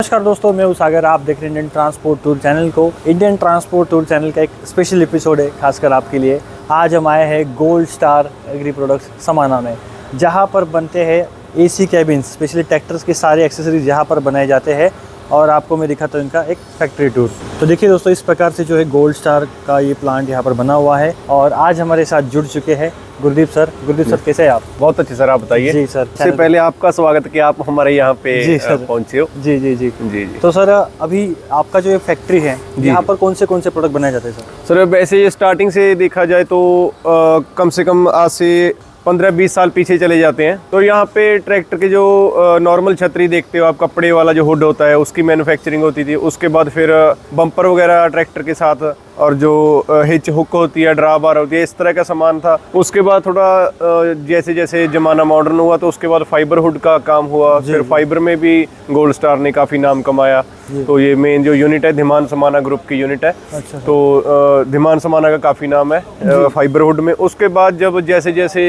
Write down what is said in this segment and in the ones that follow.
नमस्कार दोस्तों, मैं हूं सागर। आप देख रहे हैं इंडियन ट्रांसपोर्ट टूर चैनल को। इंडियन ट्रांसपोर्ट टूर चैनल का एक स्पेशल एपिसोड है खासकर आपके लिए। आज हम आए हैं गोल्ड स्टार एग्री प्रोडक्ट्स समाना में, जहां पर बनते हैं एसी कैबिन, स्पेशली ट्रैक्टर्स के सारे एक्सेसरीज यहाँ पर बनाए जाते हैं। और आपको मैं दिखाता हूँ इनका एक फैक्ट्री टूर। तो देखिए दोस्तों, इस प्रकार से जो है गोल्ड स्टार का ये प्लांट यहाँ पर बना हुआ है। और आज हमारे साथ जुड़ चुके हैं गुरदीप सर। गुरदीप सर, कैसे हैं आप? बहुत अच्छे सर, आप बताइए। जी सर, सबसे पहले आपका स्वागत कि आप हमारे यहाँ पे पहुँचे हो। जी जी जी जी जी। तो सर, अभी आपका जो ये फैक्ट्री है, यहाँ पर कौन से प्रोडक्ट बनाए जाते हैं सर? वैसे ये स्टार्टिंग से देखा जाए तो कम से कम आज से 15-20 साल पीछे चले जाते हैं। तो यहाँ पे ट्रैक्टर के जो नॉर्मल छतरी देखते हो आप, कपड़े वाला जो हुड होता है उसकी मैन्युफैक्चरिंग होती थी। उसके बाद फिर बम्पर वगैरह ट्रैक्टर के साथ, और जो हिच हुक होती है, ड्रा बार होती है, इस तरह का सामान था। उसके बाद थोड़ा जैसे जैसे ज़माना मॉडर्न हुआ तो उसके बाद फाइबर हुड का काम हुआ। फिर फाइबर में भी गोल्ड स्टार ने काफ़ी नाम कमाया। तो ये मेन जो यूनिट है धिमान समाना ग्रुप की यूनिट है। अच्छा। तो धिमान समाना का काफ़ी नाम है फाइबर हुड में। उसके बाद जब जैसे जैसे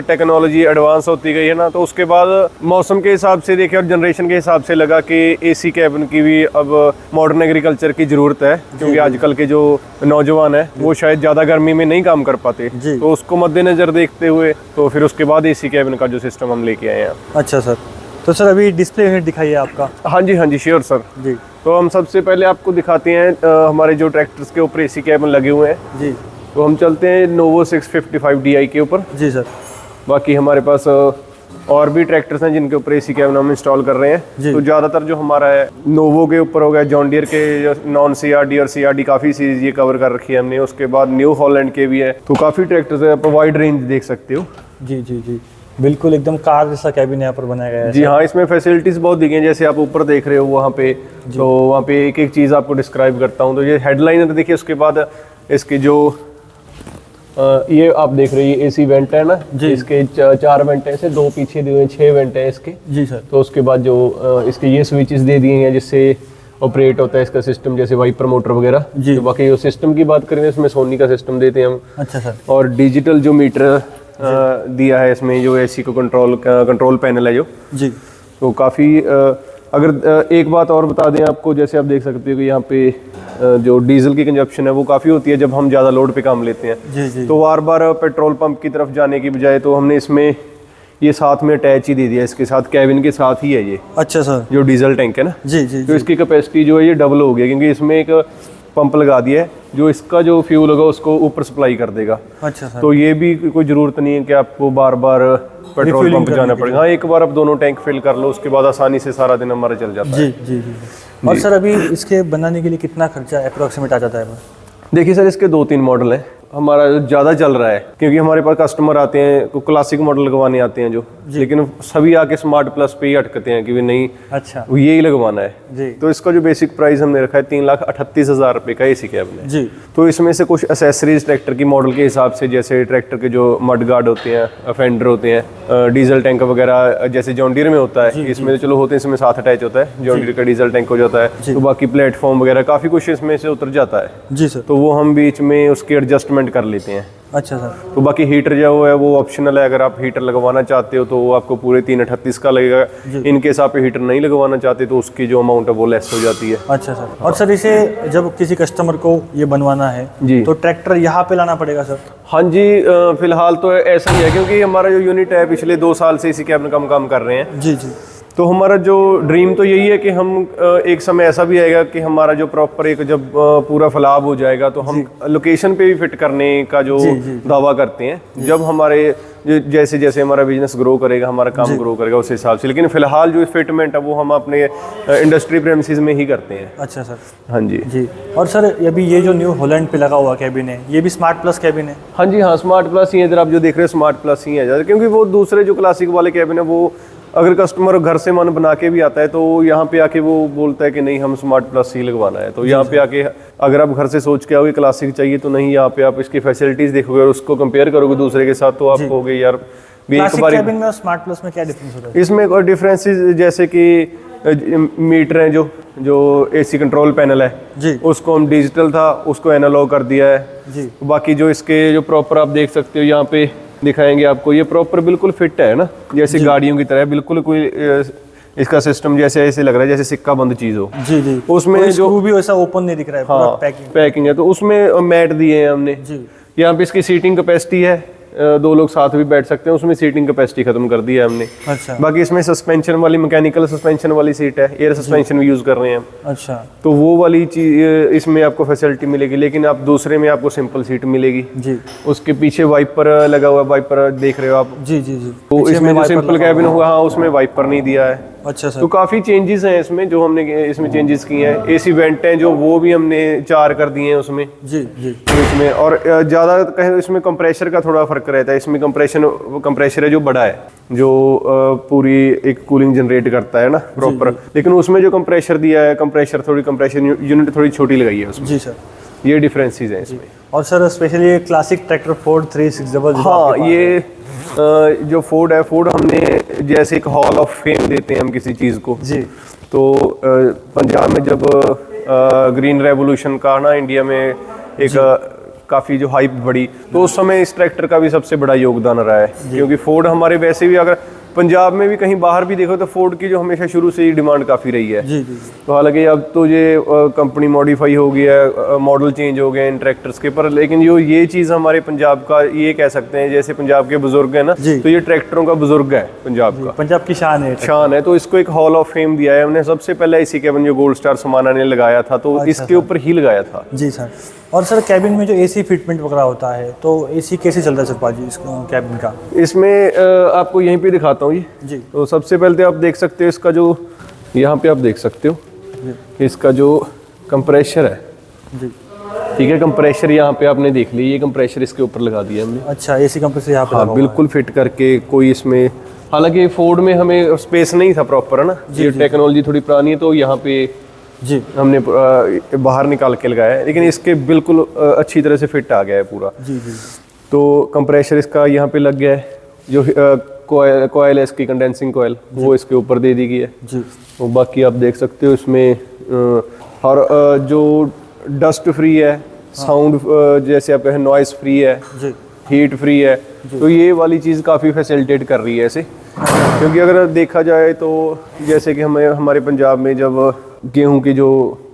टेक्नोलॉजी एडवांस होती गई है ना, तो उसके बाद मौसम के हिसाब से देखे और जनरेशन के हिसाब से लगा कि एसी कैबिन की भी अब मॉडर्न एग्रीकल्चर की ज़रूरत है, क्योंकि आजकल के जो नौजवान है वो शायद ज़्यादा गर्मी में नहीं काम कर पाते। तो उसको मद्देनजर देखते हुए तो फिर उसके बाद एसी कैबिन का जो सिस्टम हम लेके आए हैं। अच्छा सर। तो सर अभी डिस्प्ले यूनिट दिखाइए आपका। हाँ जी श्योर सर जी। तो हम सबसे पहले आपको दिखाते हैं हमारे जो ट्रैक्टर्स के ऊपर एसी कैबिन लगे हुए हैं जी। तो हम चलते हैं नोवो 655 DI के ऊपर जी सर। बाकी हमारे पास और भी ट्रैक्टर्स हैं जिनके ऊपर एसी कैबिन हम इंस्टॉल कर रहे हैं। तो ज़्यादातर जो हमारा है नोवो के ऊपर हो गया, जॉन डियर के नॉन CRD और CRD काफ़ी सीरीज ये कवर कर रखी है हमने। उसके बाद न्यू हॉलैंड के भी है। तो काफ़ी ट्रैक्टर्स है, आप वाइड रेंज देख सकते हो। जी जी जी, बिल्कुल एकदम कार जैसा कैबिन यहाँ पर बनाया गया है जी। हाँ, इसमें फैसिलिटीज़ बहुत दी गई हैं, जैसे आप ऊपर देख रहे हो वहाँ पे। तो वहाँ पे एक एक चीज़ आपको डिस्क्राइब करता हूँ। तो ये हेडलाइनर देखिए, उसके बाद इसकी जो ये आप देख रहे हैं एसी वेंट है ना जी। इसके 4 वेंट है, ऐसे 2 पीछे दिए हुए, 6 वेंट है इसके जी सर। तो उसके बाद जो इसके ये स्विचेस दे दिए हैं जिससे ऑपरेट होता है इसका सिस्टम, जैसे वाइपर मोटर वगैरह जी। तो बाकी जो सिस्टम की बात करें इसमें सोनी का सिस्टम देते हैं हम। अच्छा सर। और डिजिटल जो मीटर दिया है इसमें, जो एसी को कंट्रोल पैनल है जो जी। तो काफ़ी अगर एक बात और बता दें आपको, जैसे आप देख सकते हो कि यहाँ पे जो डीजल की कंजप्शन है वो काफ़ी होती है जब हम ज़्यादा लोड पे काम लेते हैं जी जी। तो बार बार पेट्रोल पंप की तरफ जाने की बजाय तो हमने इसमें ये साथ में अटैच ही दे दिया, इसके साथ कैबिन के साथ ही है ये। अच्छा सर। जो डीजल टैंक है ना जी जी। तो इसकी कैपेसिटी जो है ये डबल हो गया, क्योंकि इसमें एक पंप लगा दिया है जो इसका जो फ्यूल होगा उसको ऊपर सप्लाई कर देगा। अच्छा सर। तो ये भी कोई ज़रूरत नहीं है कि आपको बार बार पेट्रोल पंप जाना पड़ेगा। हाँ, एक बार आप दोनों टैंक फिल कर लो, उसके बाद आसानी से सारा दिन हमारा चल जाता है जी जी जी। और सर अभी इसके बनाने के लिए कितना खर्चा अप्रोक्सीमेट आ जाता है? देखिए सर, इसके 2-3 मॉडल हैं। हमारा ज़्यादा चल रहा है क्योंकि हमारे पास कस्टमर आते हैं, क्लासिक मॉडल लगवाने आते हैं जो, लेकिन सभी आके स्मार्ट प्लस पे ही अटकते हैं कि नहीं अच्छा वो यही लगवाना है जी। तो इसका जो बेसिक प्राइस हमने रखा है 3,38,000 रुपये का एसी कैबिन है जी। तो इसमें से कुछ एसेसरीज ट्रैक्टर की मॉडल के हिसाब से, जैसे ट्रैक्टर के जो मड गार्ड होते हैं, फेंडर होते हैं, डीजल टैंक वगैरह जैसे जॉन डियर में होता है, इसमें तो चलो होते हैं, इसमें साथ अटैच होता है, जॉन डियर का डीजल टैंक हो जाता है। तो बाकी प्लेटफॉर्म वगैरह काफ़ी कुछ इसमें से उतर जाता है जी सर। तो वो हम बीच में उसकी एडजस्टमेंट कर लेते हैं। अच्छा सर। तो बाकी हीटर जो है वो ऑप्शनल है, अगर आप हीटर लगवाना चाहते हो तो वो आपको पूरे 3,38 का लगेगा। इन केस आप हीटर नहीं लगवाना चाहते तो उसकी जो अमाउंट है वो लेस हो जाती है। अच्छा सर। और सर इसे जब किसी कस्टमर को ये बनवाना है जी तो ट्रैक्टर यहाँ पे लाना पड़ेगा सर? हाँ जी, फिलहाल तो ऐसा ही है, क्योंकि हमारा जो यूनिट है पिछले 2 साल से इसी कैबिन का हम काम कर रहे हैं जी जी। तो हमारा जो ड्रीम तो यही है कि हम एक समय ऐसा भी आएगा कि हमारा जो प्रॉपर एक जब पूरा फैलाव हो जाएगा तो हम लोकेशन पे भी फिट करने का जो दावा करते हैं, जब हमारे जैसे जैसे हमारा बिजनेस ग्रो करेगा, हमारा काम ग्रो करेगा उस हिसाब से। लेकिन फिलहाल जो फिटमेंट है वो हम अपने इंडस्ट्री प्रेमिसेस में ही करते हैं। अच्छा सर। हाँ जी जी। और सर अभी ये जो न्यू हॉलैंड पे लगा हुआ कैबिन है, ये भी स्मार्ट प्लस कैबिन है? हाँ जी हाँ, स्मार्ट प्लस ही है। इधर आप जो देख रहे हैं स्मार्ट प्लस ही है, क्योंकि वो दूसरे जो क्लासिक वाले कैबिन है वो अगर कस्टमर घर से मन बना के भी आता है तो यहाँ पे आके वो बोलता है कि नहीं हम स्मार्ट प्लस ही लगवाना है। तो यहाँ पे आके अगर आप घर से सोच के आओगे क्लासिक चाहिए तो नहीं, यहाँ पे आप इसकी फैसिलिटीज देखोगे और उसको कंपेयर करोगे दूसरे के साथ तो आप कहोगे यार भी एक बार। कैबिन में और स्मार्ट प्लस में क्या डिफरेंस होता है? इसमें और डिफरेंसेस जैसे कि मीटर हैं, जो एसी कंट्रोल पैनल है जी, उसको हम डिजिटल था उसको एनालॉग कर दिया है जी। बाकी जो इसके जो प्रॉपर आप देख सकते हो यहाँ पे दिखाएंगे आपको, ये प्रॉपर बिल्कुल फिट है ना, जैसे गाड़ियों की तरह बिल्कुल कोई इसका सिस्टम जैसे ऐसे लग रहा है जैसे सिक्का बंद चीज हो। जी जी, उसमें कोई जो स्क्रू भी वैसा ओपन नहीं दिख रहा है, पूरा हाँ पैकिंग। पैकिंग है, तो उसमें मैट दिए हैं हमने। जी यहाँ पे इसकी सीटिंग कैपेसिटी है, 2 लोग साथ भी बैठ सकते हैं, उसमें सीटिंग कैपेसिटी खत्म कर दी है हमने। अच्छा बाकी इसमें सस्पेंशन वाली, मैकेनिकल सस्पेंशन वाली सीट है, एयर सस्पेंशन भी यूज कर रहे हैं हम। अच्छा तो वो वाली चीज इसमें आपको फैसिलिटी मिलेगी, लेकिन आप दूसरे में आपको सिंपल सीट मिलेगी। जी उसके पीछे वाइपर लगा हुआ है, वाइपर देख रहे हो आप। जी जी जी, तो पीछे इसमें में जो wiper सिंपल लगा कैबिन हुआ हुआ, हाँ उसमें वाइपर नहीं दिया है। है। अच्छा सर। तो काफी चेंजेस हैं इसमें, जो हमने इसमें चेंजेस किए हैं। एसी वेंट हैं जो वो भी हमने 4 कर दिए हैं उसमें। जी जी इसमें और ज़्यादा कहें तो इसमें कंप्रेशर का थोड़ा फर्क रहता है। इसमें कंप्रेशर है जो बड़ा है, जो पूरी एक कूलिंग जनरेट करता है ना प्रॉपर, लेकिन उसमें जो कंप्रेशर दिया है, कंप्रेशर यूनिट थोड़ी छोटी लगाई है उसमें। जी सर। ये डिफरेंसेस हैं इसमें। और सर स्पेशली ये क्लासिक ट्रैक्टर फोर्ड 360 हाँ, ये जो फोर्ड है, फोर्ड हमने जैसे एक हॉल ऑफ फेम देते हैं हम किसी चीज़ को। जी तो पंजाब में जब ग्रीन रेवोल्यूशन का ना इंडिया में एक काफ़ी जो हाइप बढ़ी, तो उस समय इस ट्रैक्टर का भी सबसे बड़ा योगदान रहा है। क्योंकि फोर्ड हमारे वैसे भी, अगर पंजाब में भी कहीं बाहर भी देखो तो फोर्ड की जो हमेशा शुरू से ही डिमांड काफ़ी रही है। जी जी तो हालांकि अब तो ये कंपनी मॉडिफाई हो गया है, मॉडल चेंज हो गए हैं इन ट्रैक्टर्स के, पर लेकिन जो ये चीज़ हमारे पंजाब का, ये कह सकते हैं जैसे पंजाब के बुजुर्ग हैं ना, जी। तो ये ट्रैक्टरों का बुजुर्ग है पंजाब का, पंजाब की शान है। शान है। तो इसको एक हॉल ऑफ फेम दिया है हमने। सबसे पहले इसी कैबिन जो गोल्ड स्टार समाना ने लगाया था, तो इसके ऊपर ही लगाया था। जी सर। और सर कैबिन में जो एसी फिटमेंट वगैरह होता है, तो एसी कैसे चलता है सर पाजी इस कैबिन का? इसमें आपको यहीं पे दिखाता हूँ ये। जी तो सबसे पहले तो आप देख सकते हो इसका जो, यहाँ पे आप देख सकते हो इसका जो कंप्रेशर है। जी ठीक है, कंप्रेशर यहाँ पे आपने देख लिया, ये कंप्रेशर इसके ऊपर लगा दिया हमने। अच्छा, एसी कंप्रेसर यहाँ पे लगा हाँ हुआ बिल्कुल फिट करके। कोई इसमें, हालांकि फोर्ड में हमें स्पेस नहीं था प्रॉपर, है ना, ये टेक्नोलॉजी थोड़ी पुरानी है, तो यहाँ पे है। जी हमने बाहर निकाल के लगाया है, लेकिन इसके बिल्कुल अच्छी तरह से फिट आ गया है पूरा। जी जी तो कंप्रेशर इसका यहाँ पे लग गया है। जो कोयल है इसकी, कंडेंसिंग कोयल, वो इसके ऊपर दे दी गई है। जी तो बाकी आप देख सकते हो इसमें और जो डस्ट फ्री है, साउंड जैसे आप कहें नॉइस फ्री है, जी हीट फ्री है। तो ये वाली चीज़ काफ़ी फैसिलिटेट कर रही है ऐसे। क्योंकि अगर देखा जाए तो जैसे कि हमें हमारे पंजाब में जब गेहूं की जो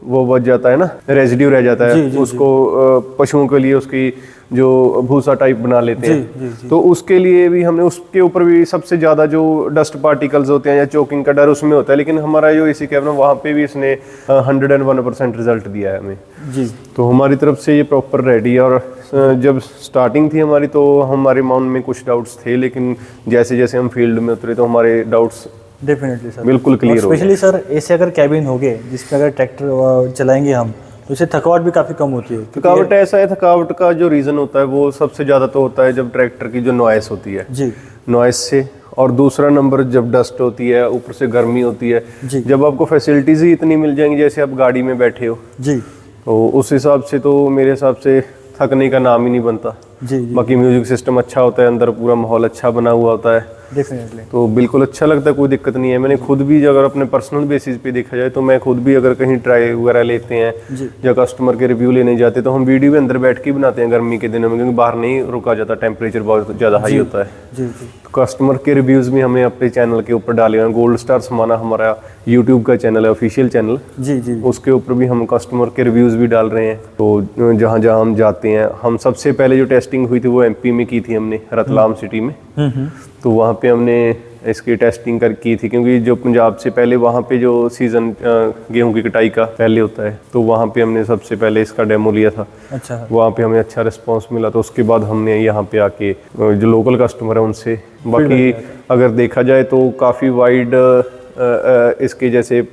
वो बच जाता है ना, रेजिड्यू रह जाता है, उसको पशुओं के लिए उसकी जो भूसा टाइप बना लेते हैं, तो उसके लिए भी हमने, उसके ऊपर भी सबसे ज़्यादा जो डस्ट पार्टिकल्स होते हैं या चोकिंग का डर उसमें होता है, लेकिन हमारा जो इसी कैबिन वहाँ पे भी इसने 101% रिजल्ट दिया है हमें। जी तो हमारी तरफ से ये प्रॉपर रेडी है। और जब स्टार्टिंग थी हमारी, तो हमारे मन में कुछ डाउट्स थे, लेकिन जैसे जैसे हम फील्ड में उतरे तो हमारे डाउट्स डेफिनेटली सर बिल्कुल क्लियर हो गए। स्पेशली सर ऐसे अगर कैबिन हो गए जिसमें अगर ट्रैक्टर चलाएंगे हम, तो इससे थकावट भी काफ़ी कम होती है। थकावट ऐसा है, थकावट का जो रीज़न होता है वो सबसे ज़्यादा तो होता है जब ट्रैक्टर की जो नॉइस होती है, जी नॉइस से, और दूसरा नंबर जब डस्ट होती है, ऊपर से गर्मी होती है। जी। जब आपको फैसिलिटीज़ ही इतनी मिल जाएंगी, जैसे आप गाड़ी में बैठे हो, जी तो उस हिसाब से तो मेरे हिसाब से थकने का नाम ही नहीं बनता। जी जी बाकी म्यूजिक सिस्टम अच्छा होता है, अंदर पूरा माहौल अच्छा बना हुआ होता है, डेफिनेटली। तो बिल्कुल अच्छा लगता है, कोई दिक्कत नहीं है। मैंने खुद भी, अगर अपने पर्सनल बेसिस पे देखा जाए, तो मैं खुद भी अगर कहीं ट्राई वगैरह लेते हैं जी या कस्टमर के रिव्यू लेने जाते, तो हम वीडियो में अंदर बैठ के बनाते हैं गर्मी के दिनों में, क्योंकि बाहर नहीं रुका जाता, टेम्परेचर बहुत ज़्यादा हाई होता है। जी जी तो कस्टमर के रिव्यूज़ भी हमने अपने चैनल के ऊपर डाले हैं। गोल्ड स्टार समाना हमारा यूट्यूब का चैनल है, ऑफिशियल चैनल, जी जी उसके ऊपर भी हम कस्टमर के रिव्यूज़ भी डाल रहे हैं। तो जहाँ जहाँ हम जाते हैं, हम सबसे पहले जो टेस्टिंग हुई थी वो एमपी में की थी हमने, रतलाम सिटी में। तो वहाँ पे हमने इसकी टेस्टिंग की थी, क्योंकि जो पंजाब से पहले वहाँ पे जो सीज़न गेहूं की कटाई का पहले होता है, तो वहाँ पे हमने सबसे पहले इसका डेमो लिया था। अच्छा वहाँ पे हमें अच्छा रिस्पांस मिला, तो उसके बाद हमने यहाँ पे आके जो लोकल कस्टमर है उनसे, बाकी अगर देखा जाए तो काफ़ी वाइड इसके जैसे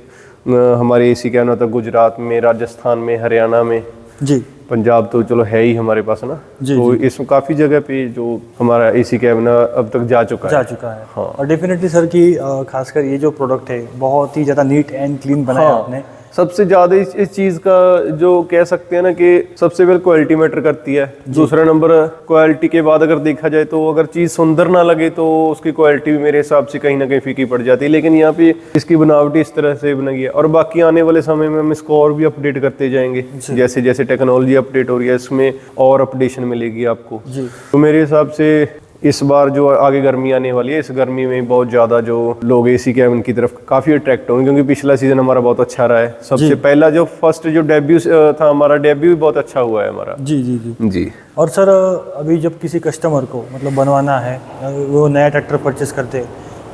हमारे एसी क्या होता है, गुजरात में, राजस्थान में, हरियाणा में, जी पंजाब तो चलो है ही हमारे पास ना, जी, तो इसमें काफ़ी जगह पे जो हमारा एसी कैबिन अब तक जा चुका है। हाँ। और डेफिनेटली सर कि खासकर ये जो प्रोडक्ट है बहुत ही ज़्यादा नीट एंड क्लीन बनाया हाँ, आपने। सबसे ज़्यादा इस चीज़ का जो कह सकते हैं ना कि सबसे पहले क्वालिटी मैटर करती है। दूसरा नंबर क्वालिटी के बाद अगर देखा जाए तो अगर चीज़ सुंदर ना लगे तो उसकी क्वालिटी भी मेरे हिसाब से कहीं ना कहीं फीकी पड़ जाती है, लेकिन यहाँ पे इसकी बनावटी इस तरह से बनाई है। और बाकी आने वाले समय में हम इसको और भी अपडेट करते जाएंगे, जैसे जैसे टेक्नोलॉजी अपडेट हो रही है, इसमें और अपडेशन मिलेगी आपको। जी तो मेरे हिसाब से इस बार जो आगे गर्मी आने वाली है, इस गर्मी में बहुत ज़्यादा जो लोग एसी कैबिन की तरफ काफ़ी अट्रैक्ट होंगे, क्योंकि पिछला सीज़न हमारा बहुत अच्छा रहा है। सबसे पहला जो फर्स्ट जो डेब्यू था हमारा, डेब्यू भी बहुत अच्छा हुआ है हमारा। जी जी जी जी। और सर अभी जब किसी कस्टमर को मतलब बनवाना है, वो नया ट्रैक्टर परचेस करते हैं,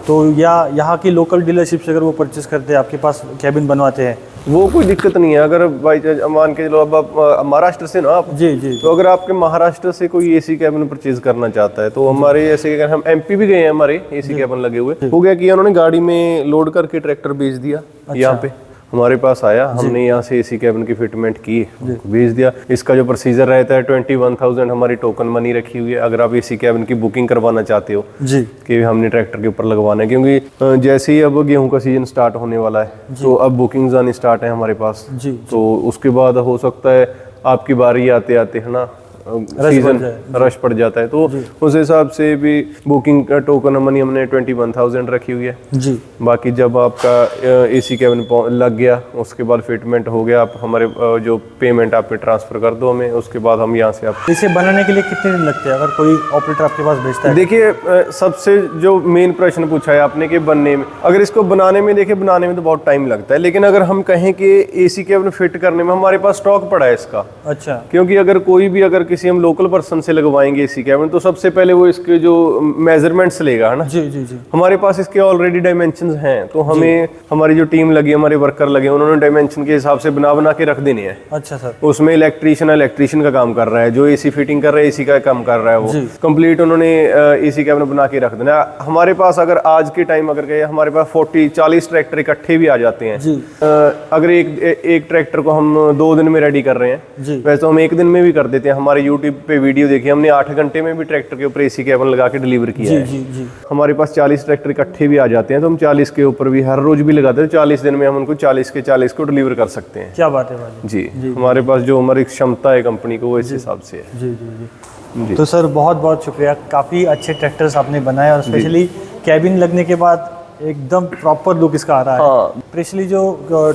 तो या यहाँ की लोकल डीलरशिप से अगर वो परचेस करते हैं, आपके पास कैबिन बनवाते हैं, वो कोई दिक्कत नहीं है। अगर बाई चांस मान के चलो अब आप महाराष्ट्र से ना आप, जी जी, तो अगर आपके महाराष्ट्र से कोई एसी कैबिन परचेज करना चाहता है, तो हमारे ऐसे अगर हम एमपी भी गए हैं, हमारे एसी कैबिन लगे हुए, हो गया कि उन्होंने गाड़ी में लोड करके ट्रैक्टर भेज दिया, यहाँ पे हमारे पास आया, हमने यहाँ से एसी कैबिन की फिटमेंट की, भेज दिया। इसका जो प्रोसीजर रहता है 21,000 हमारी टोकन मनी रखी हुई है, अगर आप एसी कैबिन की बुकिंग करवाना चाहते हो जी, कि हमने ट्रैक्टर के ऊपर लगवाना है, क्योंकि जैसे ही अब गेहूं का सीजन स्टार्ट होने वाला है, तो अब बुकिंग्स आनी स्टार्ट है हमारे पास जी, तो उसके बाद हो सकता है आपकी बारी आते आते है ना सीजन रश पड़ जाता है, तो उस हिसाब से भी बुकिंग का टोकन मनी हमने 21,000 रखी हुई है जी। बाकी जब आपका एसी कैबिन लग गया, उसके बाद फिटमेंट हो गया, आप हमारे जो पेमेंट आप पे ट्रांसफर कर दो हमें, उसके बाद हम यहाँ से आप। इसे बनाने के लिए कितने दिन लगते हैं अगर कोई ऑपरेटर आपके पास भेजता है? देखिए सबसे जो मेन प्रश्न पूछा है आपने कि बनने में, अगर इसको बनाने में, देखिए बनाने में तो बहुत टाइम लगता है, लेकिन अगर हम कहें कि एसी कैबिन फिट करने में हमारे पास स्टॉक पड़ा है इसका। अच्छा। क्योंकि अगर कोई भी अगर किसी हम लोकल पर्सन से लगवाएंगे एसी कैबिन, तो सबसे पहले वो इसके जो मेजरमेंट्स लेगा, है ना। जी जी जी। हमारे पास इसके ऑलरेडी डायमेंशंस हैं, तो हमें हमारी जो टीम लगी, हमारे वर्कर लगे, उन्होंने डायमेंशन के हिसाब से बना के रख देने हैं। अच्छा सर। उसमें इलेक्ट्रीशियन का काम कर रहा है, जो एसी फिटिंग कर रहा है, एसी का काम कर रहा है, वो कंप्लीट उन्होंने एसी कैबिन बना के रख देना। हमारे पास अगर आज के टाइम अगर गए, हमारे पास 40-40 ट्रैक्टर इकट्ठे भी आ जाते हैं। अगर एक ट्रैक्टर को हम 2 दिन में रेडी कर रहे हैं, वैसे तो हम 1 दिन में भी कर देते हैं। हमारे यूट्यूब पे वीडियो देखिए, हमने 8 घंटे में भी ट्रैक्टर के ऊपर एसी कैबिन लगा के डिलीवर किया है। जी जी। हमारे पास 40 ट्रैक्टर इकट्ठे भी आ जाते हैं, तो हम 40 के ऊपर भी हर रोज भी लगाते हैं। 40 दिन में हम उनको 40 के 40 को डिलीवर कर सकते हैं। क्या बात है भाई। जी, हमारे पास जो हमारी क्षमता है कंपनी को, वो इस हिसाब से है। जी जी जी। तो सर बहुत बहुत शुक्रिया, काफ़ी अच्छे ट्रैक्टर्स आपने बनाए, और स्पेशली कैबिन लगने के बाद एकदम प्रॉपर लुक इसका आ रहा है। हाँ। स्पेशली जो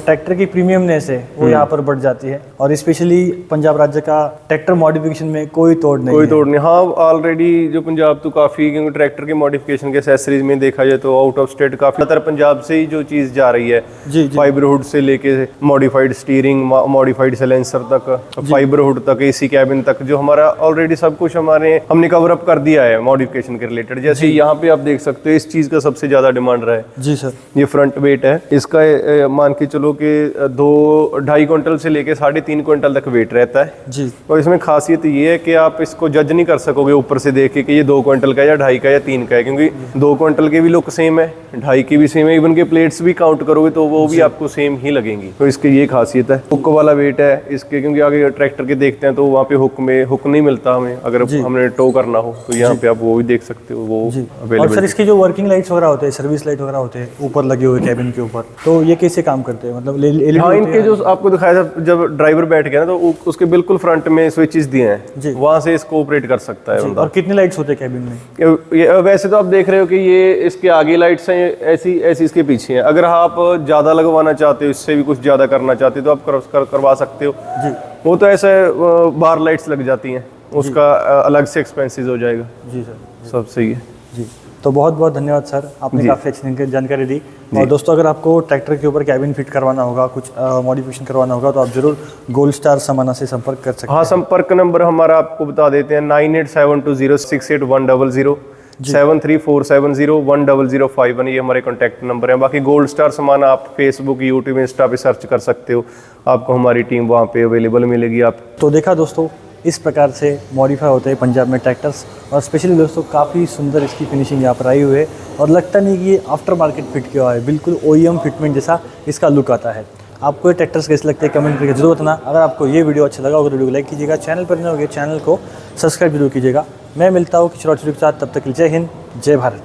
ट्रैक्टर की प्रीमियमनेस है वो यहाँ पर बढ़ जाती है, और स्पेशली पंजाब राज्य का ट्रैक्टर मॉडिफिकेशन में कोई तोड़ नहीं। हाँ, ऑलरेडी जो पंजाब तो काफ़ी, क्योंकि ट्रैक्टर के मॉडिफिकेशन के एक्सेसरीज में देखा जाए तो आउट ऑफ स्टेट काफ़ी ज़्यादा पंजाब से ही जो चीज़ जा रही है। जी। फाइबरहुड से लेके मॉडिफाइड स्टीयरिंग, मॉडिफाइड साइलेंसर तक, फाइबरहुड तक, एसी कैबिन तक, जो हमारा ऑलरेडी सब कुछ हमने कवर अप कर दिया है मॉडिफिकेशन के रिलेटेड। जैसे यहाँ पे आप देख सकते हो, इस चीज़ का सबसे ज़्यादा डिमांड रहा है। जी सर। ये फ्रंट वेट है इसका, मान के चलो कि 2-2.5 क्विंटल से लेके 3.5 क्विंटल तक वेट रहता है जी। और इसमें खासियत ये है कि आप इसको जज नहीं कर सकोगे ऊपर से देख के कि ये 2 क्विंटल का या 2.5 का या 3 का है, क्योंकि 2 क्विंटल के भी लुक सेम है, 2.5 की भी सेम है, इवन के प्लेट्स भी काउंट करोगे तो वो भी आपको सेम ही लगेंगी। तो इसकी ये खासियत है। हुक वाला वेट है इसके, क्योंकि आगे ट्रैक्टर के देखते हैं तो वहाँ पे हुक नहीं मिलता हमें, अगर हमने टो करना हो तो यहाँ पे आप वो भी देख सकते हो, वो अवेलेबल। और सर इसकी जो वर्किंग लाइट्स वगैरह होते हैं, सर्विस लाइट वगैरह होते हैं ऊपर लगे हुए कैबिन के ऊपर, तो ये कैसे काम करते हैं? मतलब हाँ, इनके जो आपको दिखाया था, जब ड्राइवर बैठ गया ना, तो उसके बिल्कुल फ्रंट में स्विचेस दिए हैं, वहां से इसको ऑपरेट कर सकता है बंदा। और कितनी लाइट्स होते हैं कैबिन में? वैसे तो आप देख रहे हो कि ये इसके आगे लाइट्स हैं, ऐसी इसके पीछे हैं। अगर आप ज्यादा लगवाना चाहते हो, इससे भी कुछ ज्यादा करना चाहते हो, तो आप करवा सकते हो जी। वो तो ऐसे बार लाइट्स लग जाती हैं, उसका अलग से एक्सपेंसेस हो जाएगा। जी सर, सब सही है जी। तो बहुत बहुत धन्यवाद सर, आपने काफ़ी अच्छी जानकारी दी। और दोस्तों, अगर आपको ट्रैक्टर के ऊपर कैबिन फिट करवाना होगा, कुछ मॉडिफिकेशन करवाना होगा, तो आप जरूर गोल्ड स्टार समाना से संपर्क कर सकते हैं। हाँ, संपर्क नंबर हमारा आपको बता देते हैं, 9872068100, 7347010051, ये हमारे कॉन्टैक्ट नंबर है। बाकी गोल्ड स्टार समाना आप फेसबुक, यूट्यूब, इंस्टा पे सर्च कर सकते हो, आपको हमारी टीम वहाँ पे अवेलेबल मिलेगी। आप तो देखा दोस्तों, इस प्रकार से मॉडिफाई होते हैं पंजाब में ट्रैक्टर्स, और स्पेशली दोस्तों काफ़ी सुंदर इसकी फिनिशिंग यहाँ पर आई हुई है, और लगता नहीं कि ये आफ्टर मार्केट फिट किया हुआ है, बिल्कुल OEM फिटमेंट जैसा इसका लुक आता है। आपको ये ट्रैक्टर्स कैसे लगते हैं कमेंट करके जरूर बताना। अगर आपको ये वीडियो अच्छा लगा होगा तो वीडियो को लाइक कीजिएगा, चैनल पर नए होंगे चैनल को सब्सक्राइब जरूर कीजिएगा। मैं मिलता हूँ किसी और के साथ, तब तक जय हिंद, जय भारत।